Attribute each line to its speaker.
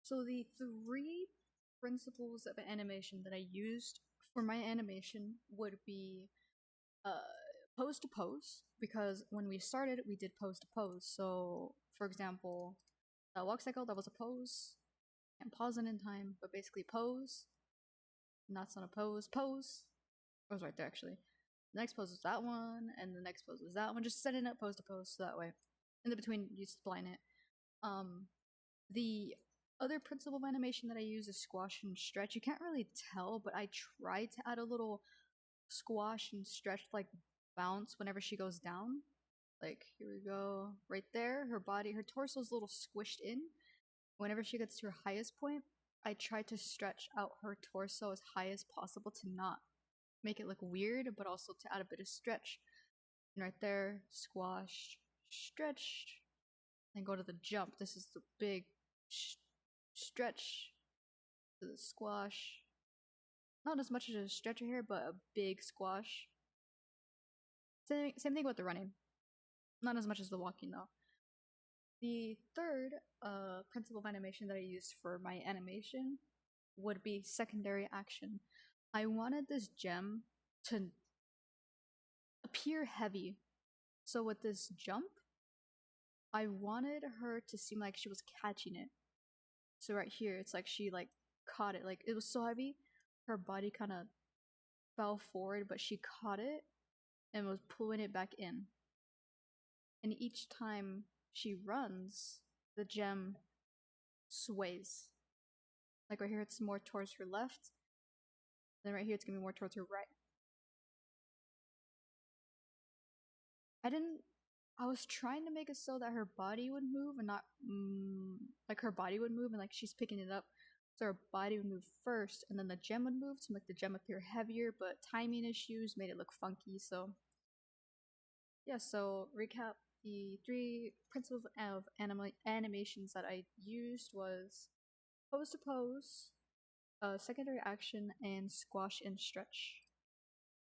Speaker 1: So the three principles of animation that I used for my animation would be pose to pose, because when we started, we did pose to pose. So, for example, that walk cycle, that was a pose. And pause it in time, but basically pose. Not on a pose. Pose. I was right there actually. The next pose was that one, and the next pose was that one. Just setting up pose to pose, so that way, in the between, you spline it. The other principle of animation that I use is squash and stretch. You can't really tell, but I tried to add a little squash and stretch, like bounce whenever she goes down. Like, here we go, right there. Her body, her torso is a little squished in. Whenever she gets to her highest point, I try to stretch out her torso as high as possible to not make it look weird, but also to add a bit of stretch. And right there, squash, stretch, and go to the jump. This is the big stretch to the squash. Not as much as a stretcher here, but a big squash. Same thing with the running. Not as much as the walking though. The third principle of animation that I used for my animation would be secondary action. I wanted this gem to appear heavy. So with this jump, I wanted her to seem like she was catching it. So right here, it's like she like caught it. Like it was so heavy, her body kind of fell forward, but she caught it and was pulling it back in. And each time she runs, the gem sways. Like right here, it's more towards her left. Then right here, it's gonna be more towards her right. I was trying to make it so that her body would move and not like her body would move and like she's picking it up. So her body would move first and then the gem would move to make the gem appear heavier, but timing issues made it look funky. So yeah, so recap, the three principles of animations that I used was pose to pose, secondary action, and squash and stretch.